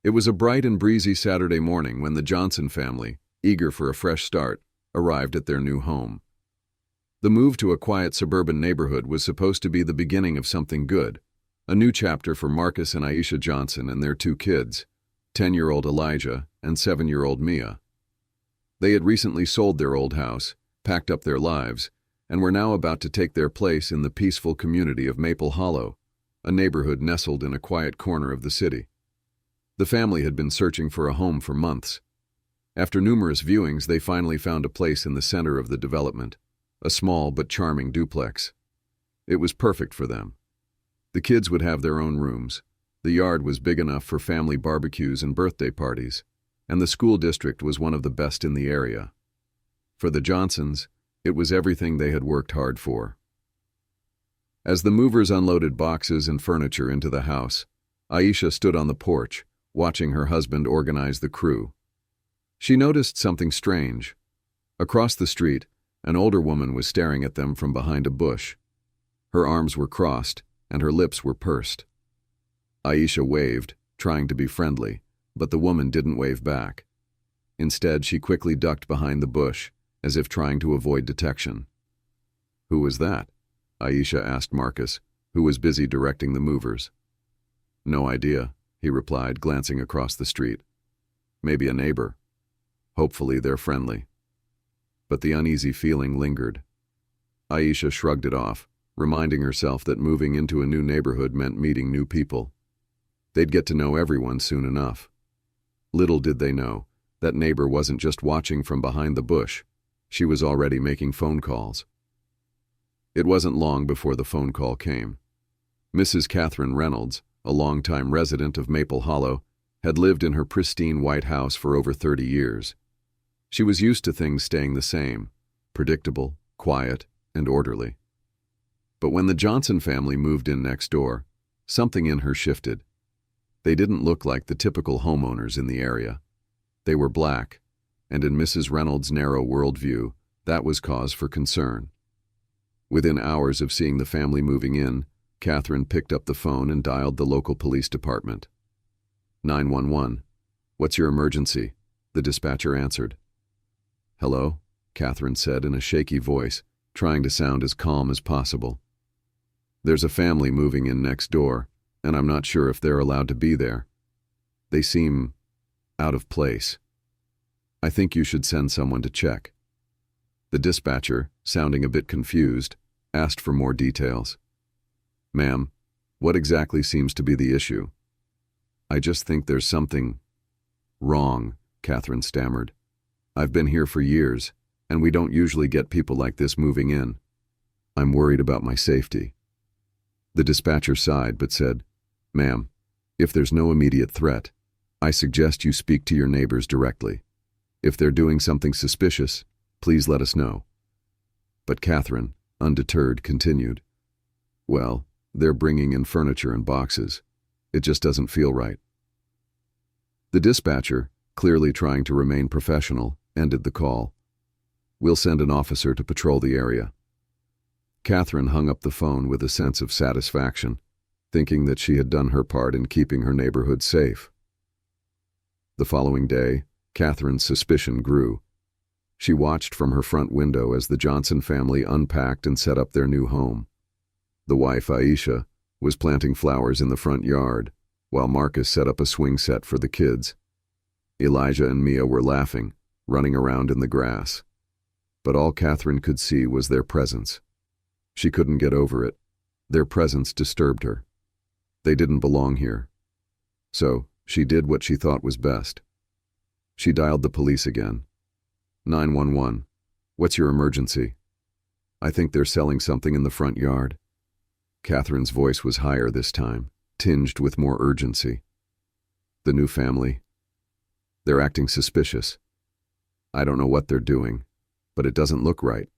It was a bright and breezy Saturday morning when the Johnson family, eager for a fresh start, arrived at their new home. The move to a quiet suburban neighborhood was supposed to be the beginning of something good, a new chapter for Marcus and Aisha Johnson and their two kids, 10-year-old Elijah and 7-year-old Mia. They had recently sold their old house, packed up their lives, and were now about to take their place in the peaceful community of Maple Hollow, a neighborhood nestled in a quiet corner of the city. The family had been searching for a home for months. After numerous viewings, they finally found a place in the center of the development, a small but charming duplex. It was perfect for them. The kids would have their own rooms, the yard was big enough for family barbecues and birthday parties, and the school district was one of the best in the area. For the Johnsons, it was everything they had worked hard for. As the movers unloaded boxes and furniture into the house, Aisha stood on the porch, watching her husband organize the crew. She noticed something strange. Across the street, an older woman was staring at them from behind a bush. Her arms were crossed, and her lips were pursed. Aisha waved, trying to be friendly, but the woman didn't wave back. Instead, she quickly ducked behind the bush, as if trying to avoid detection. "Who was that?" Aisha asked Marcus, who was busy directing the movers. "No idea," he replied, glancing across the street. "Maybe a neighbor. Hopefully they're friendly." But the uneasy feeling lingered. Aisha shrugged it off, reminding herself that moving into a new neighborhood meant meeting new people. They'd get to know everyone soon enough. Little did they know, that neighbor wasn't just watching from behind the bush. She was already making phone calls. It wasn't long before the phone call came. Mrs. Catherine Reynolds, a longtime resident of Maple Hollow, had lived in her pristine white house for over 30 years. She was used to things staying the same, predictable, quiet, and orderly. But when the Johnson family moved in next door, something in her shifted. They didn't look like the typical homeowners in the area. They were black, and in Mrs. Reynolds' narrow worldview, that was cause for concern. Within hours of seeing the family moving in, Catherine picked up the phone and dialed the local police department. 911. "What's your emergency?" the dispatcher answered. "Hello," Catherine said in a shaky voice, trying to sound as calm as possible. "There's a family moving in next door, and I'm not sure if they're allowed to be there. They seem out of place. I think you should send someone to check." The dispatcher, sounding a bit confused, asked for more details. "Ma'am, what exactly seems to be the issue?" "I just think there's something wrong," Catherine stammered. "I've been here for years, and we don't usually get people like this moving in. I'm worried about my safety." The dispatcher sighed but said, "Ma'am, if there's no immediate threat, I suggest you speak to your neighbors directly. If they're doing something suspicious, please let us know." But Catherine, undeterred, continued, "Well, they're bringing in furniture and boxes. It just doesn't feel right." The dispatcher, clearly trying to remain professional, ended the call. "We'll send an officer to patrol the area." Catherine hung up the phone with a sense of satisfaction, thinking that she had done her part in keeping her neighborhood safe. The following day, Catherine's suspicion grew. She watched from her front window as the Johnson family unpacked and set up their new home. The wife, Aisha, was planting flowers in the front yard, while Marcus set up a swing set for the kids. Elijah and Mia were laughing, running around in the grass. But all Catherine could see was their presence. She couldn't get over it. Their presence disturbed her. They didn't belong here. So, she did what she thought was best. She dialed the police again. 911. "What's your emergency?" "I think they're selling something in the front yard." Catherine's voice was higher this time, tinged with more urgency. "The new family. They're acting suspicious. I don't know what they're doing, but it doesn't look right."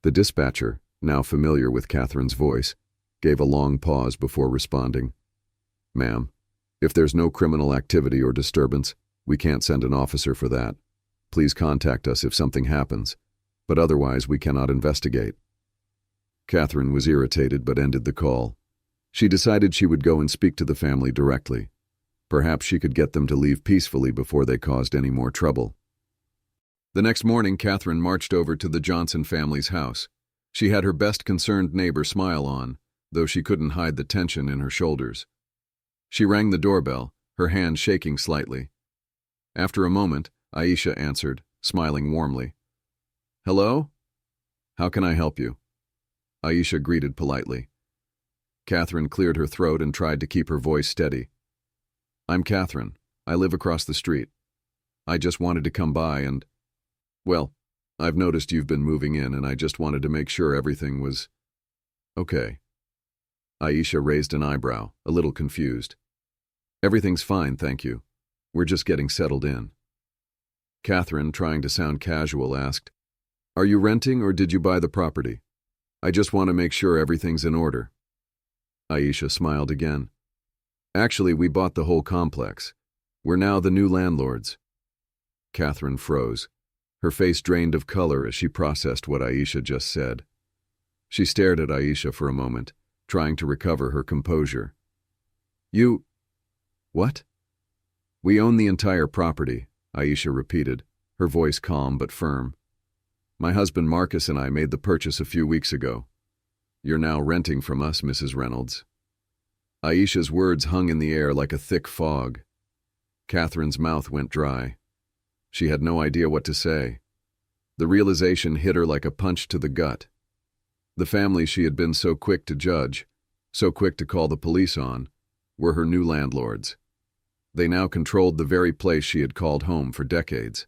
The dispatcher, now familiar with Catherine's voice, gave a long pause before responding. "Ma'am, if there's no criminal activity or disturbance, we can't send an officer for that. Please contact us if something happens, but otherwise we cannot investigate." Catherine was irritated but ended the call. She decided she would go and speak to the family directly. Perhaps she could get them to leave peacefully before they caused any more trouble. The next morning, Catherine marched over to the Johnson family's house. She had her best concerned neighbor smile on, though she couldn't hide the tension in her shoulders. She rang the doorbell, her hand shaking slightly. After a moment, Aisha answered, smiling warmly. "Hello? How can I help you?" Aisha greeted politely. Catherine cleared her throat and tried to keep her voice steady. "I'm Catherine. I live across the street. I just wanted to come by and... Well, I've noticed you've been moving in and I just wanted to make sure everything was... okay." Aisha raised an eyebrow, a little confused. "Everything's fine, thank you. We're just getting settled in." Catherine, trying to sound casual, asked, "Are you renting or did you buy the property? I just want to make sure everything's in order." Aisha smiled again. "Actually, we bought the whole complex. We're now the new landlords." Catherine froze. Her face drained of color as she processed what Aisha just said. She stared at Aisha for a moment, trying to recover her composure. "You... what?" "We own the entire property," Aisha repeated, her voice calm but firm. "My husband Marcus and I made the purchase a few weeks ago. You're now renting from us, Mrs. Reynolds." Aisha's words hung in the air like a thick fog. Catherine's mouth went dry. She had no idea what to say. The realization hit her like a punch to the gut. The family she had been so quick to judge, so quick to call the police on, were her new landlords. They now controlled the very place she had called home for decades.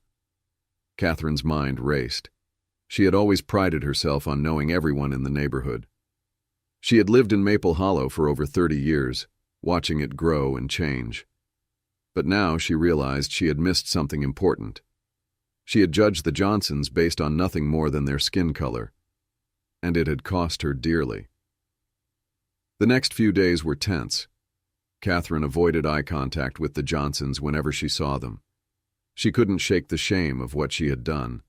Catherine's mind raced. She had always prided herself on knowing everyone in the neighborhood. She had lived in Maple Hollow for over 30 years, watching it grow and change. But now she realized she had missed something important. She had judged the Johnsons based on nothing more than their skin color, and it had cost her dearly. The next few days were tense. Catherine avoided eye contact with the Johnsons whenever she saw them. She couldn't shake the shame of what she had done.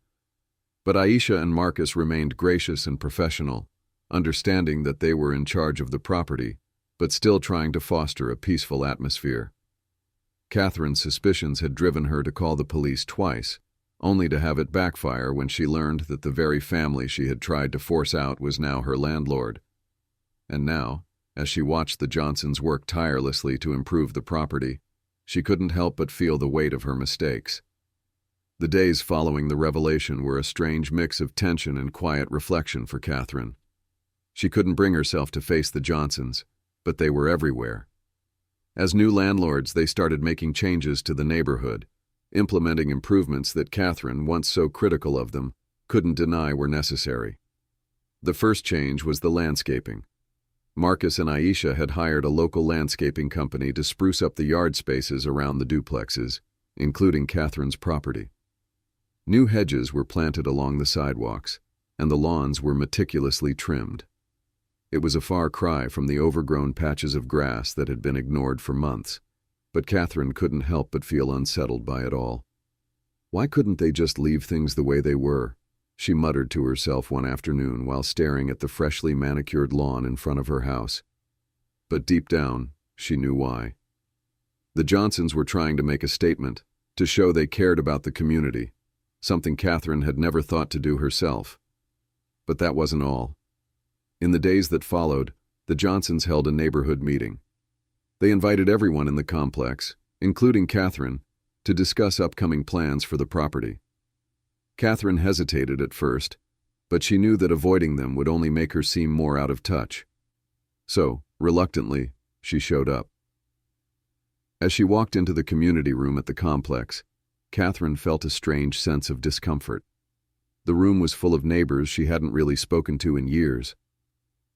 But Aisha and Marcus remained gracious and professional, understanding that they were in charge of the property, but still trying to foster a peaceful atmosphere. Catherine's suspicions had driven her to call the police twice, only to have it backfire when she learned that the very family she had tried to force out was now her landlord. And now, as she watched the Johnsons work tirelessly to improve the property, she couldn't help but feel the weight of her mistakes. The days following the revelation were a strange mix of tension and quiet reflection for Catherine. She couldn't bring herself to face the Johnsons, but they were everywhere. As new landlords, they started making changes to the neighborhood, implementing improvements that Catherine, once so critical of them, couldn't deny were necessary. The first change was the landscaping. Marcus and Aisha had hired a local landscaping company to spruce up the yard spaces around the duplexes, including Catherine's property. New hedges were planted along the sidewalks, and the lawns were meticulously trimmed. It was a far cry from the overgrown patches of grass that had been ignored for months, but Catherine couldn't help but feel unsettled by it all. Why couldn't they just leave things the way they were? She muttered to herself one afternoon while staring at the freshly manicured lawn in front of her house. But deep down, she knew why. The Johnsons were trying to make a statement, to show they cared about the community, something Catherine had never thought to do herself. But that wasn't all. In the days that followed, the Johnsons held a neighborhood meeting. They invited everyone in the complex, including Catherine, to discuss upcoming plans for the property. Catherine hesitated at first, but she knew that avoiding them would only make her seem more out of touch. So, reluctantly, she showed up. As she walked into the community room at the complex, Catherine felt a strange sense of discomfort. The room was full of neighbors she hadn't really spoken to in years.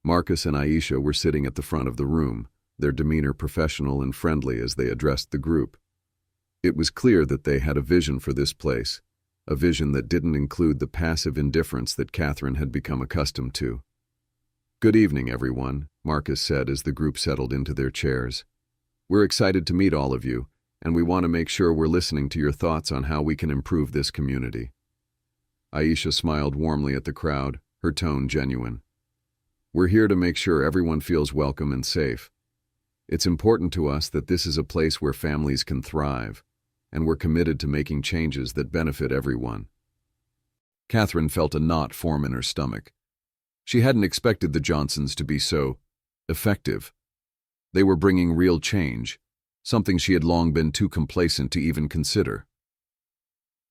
Marcus and Aisha were sitting at the front of the room, their demeanor professional and friendly as they addressed the group. It was clear that they had a vision for this place, a vision that didn't include the passive indifference that Catherine had become accustomed to. "Good evening, everyone," Marcus said as the group settled into their chairs. "We're excited to meet all of you, and we want to make sure we're listening to your thoughts on how we can improve this community." Aisha smiled warmly at the crowd, her tone genuine. "We're here to make sure everyone feels welcome and safe. It's important to us that this is a place where families can thrive, and we're committed to making changes that benefit everyone." Catherine felt a knot form in her stomach. She hadn't expected the Johnsons to be so effective. They were bringing real change, something she had long been too complacent to even consider.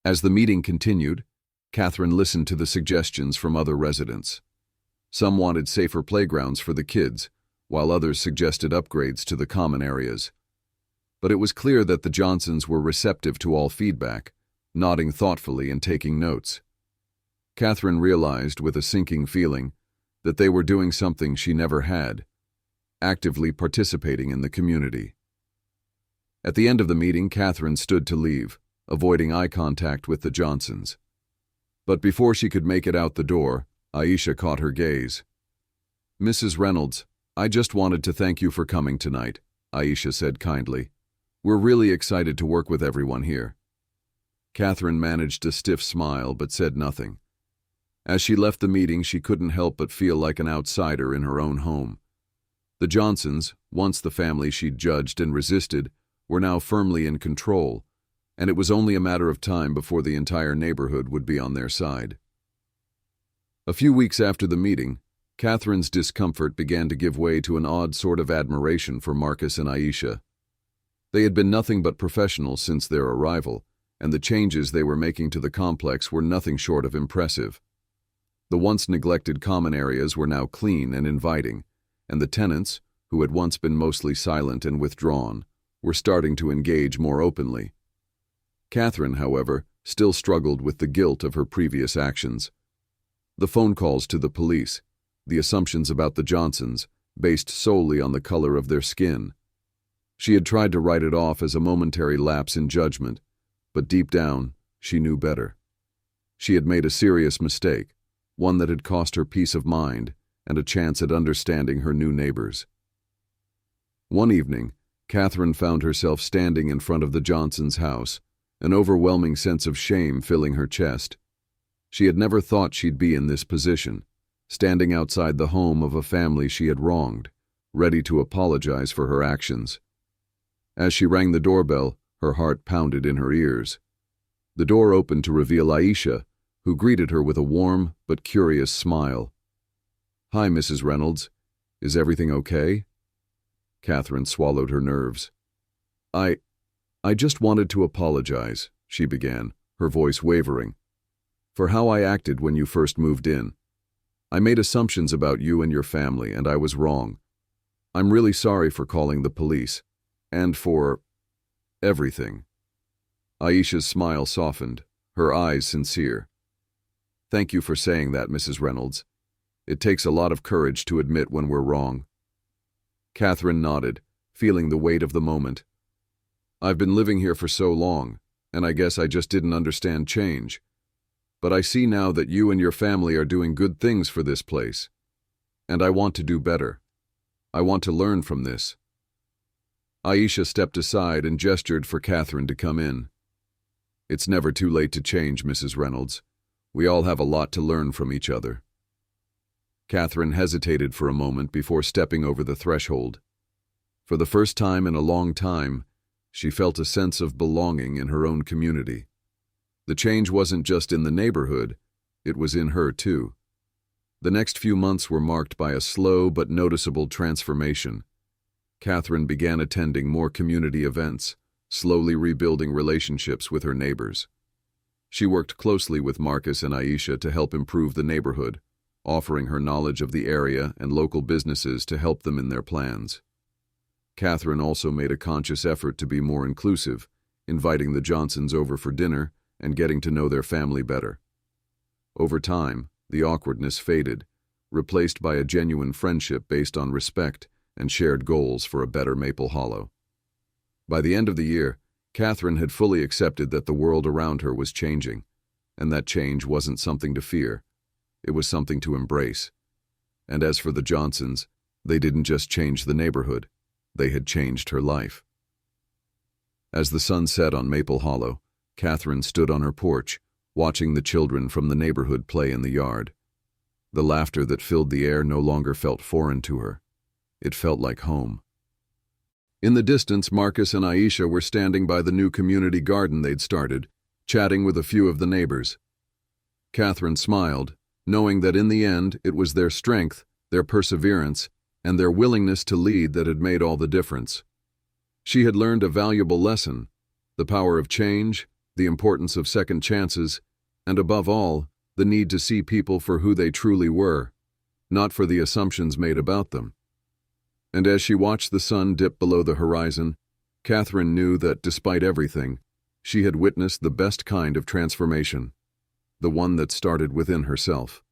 As the meeting continued, Catherine listened to the suggestions from other residents. Some wanted safer playgrounds for the kids, while others suggested upgrades to the common areas. But it was clear that the Johnsons were receptive to all feedback, nodding thoughtfully and taking notes. Catherine realized, with a sinking feeling, that they were doing something she never had, actively participating in the community. At the end of the meeting, Catherine stood to leave, avoiding eye contact with the Johnsons. But before she could make it out the door, Aisha caught her gaze. "Mrs. Reynolds, I just wanted to thank you for coming tonight," Aisha said kindly. "We're really excited to work with everyone here." Catherine managed a stiff smile but said nothing. As she left the meeting, she couldn't help but feel like an outsider in her own home. The Johnsons, once the family she'd judged and resisted, were now firmly in control, and it was only a matter of time before the entire neighborhood would be on their side. A few weeks after the meeting, Catherine's discomfort began to give way to an odd sort of admiration for Marcus and Aisha. They had been nothing but professionals since their arrival, and the changes they were making to the complex were nothing short of impressive. The once neglected common areas were now clean and inviting, and the tenants, who had once been mostly silent and withdrawn, were starting to engage more openly. Catherine, however, still struggled with the guilt of her previous actions. The phone calls to the police, the assumptions about the Johnsons, based solely on the color of their skin. She had tried to write it off as a momentary lapse in judgment, but deep down, she knew better. She had made a serious mistake, one that had cost her peace of mind and a chance at understanding her new neighbors. One evening, Catherine found herself standing in front of the Johnsons' house, an overwhelming sense of shame filling her chest. She had never thought she'd be in this position, standing outside the home of a family she had wronged, ready to apologize for her actions. As she rang the doorbell, her heart pounded in her ears. The door opened to reveal Aisha, who greeted her with a warm but curious smile. "Hi, Mrs. Reynolds. Is everything okay?" Catherine swallowed her nerves. I just wanted to apologize," she began, her voice wavering, "for how I acted when you first moved in. I made assumptions about you and your family, and I was wrong. I'm really sorry for calling the police, and for everything." Aisha's smile softened, her eyes sincere. "Thank you for saying that, Mrs. Reynolds. It takes a lot of courage to admit when we're wrong." Catherine nodded, feeling the weight of the moment. "I've been living here for so long, and I guess I just didn't understand change. But I see now that you and your family are doing good things for this place. And I want to do better. I want to learn from this." Aisha stepped aside and gestured for Catherine to come in. "It's never too late to change, Mrs. Reynolds. We all have a lot to learn from each other." Catherine hesitated for a moment before stepping over the threshold. For the first time in a long time, she felt a sense of belonging in her own community. The change wasn't just in the neighborhood, it was in her too. The next few months were marked by a slow but noticeable transformation. Catherine began attending more community events, slowly rebuilding relationships with her neighbors. She worked closely with Marcus and Aisha to help improve the neighborhood, offering her knowledge of the area and local businesses to help them in their plans. Catherine also made a conscious effort to be more inclusive, inviting the Johnsons over for dinner and getting to know their family better. Over time, the awkwardness faded, replaced by a genuine friendship based on respect and shared goals for a better Maple Hollow. By the end of the year, Catherine had fully accepted that the world around her was changing, and that change wasn't something to fear. It was something to embrace. And as for the Johnsons, they didn't just change the neighborhood, they had changed her life. As the sun set on Maple Hollow, Catherine stood on her porch, watching the children from the neighborhood play in the yard. The laughter that filled the air no longer felt foreign to her. It felt like home. In the distance, Marcus and Aisha were standing by the new community garden they'd started, chatting with a few of the neighbors. Catherine smiled, knowing that in the end it was their strength, their perseverance, and their willingness to lead that had made all the difference. She had learned a valuable lesson: the power of change, the importance of second chances, and above all, the need to see people for who they truly were, not for the assumptions made about them. And as she watched the sun dip below the horizon, Catherine knew that, despite everything, she had witnessed the best kind of transformation, the one that started within herself.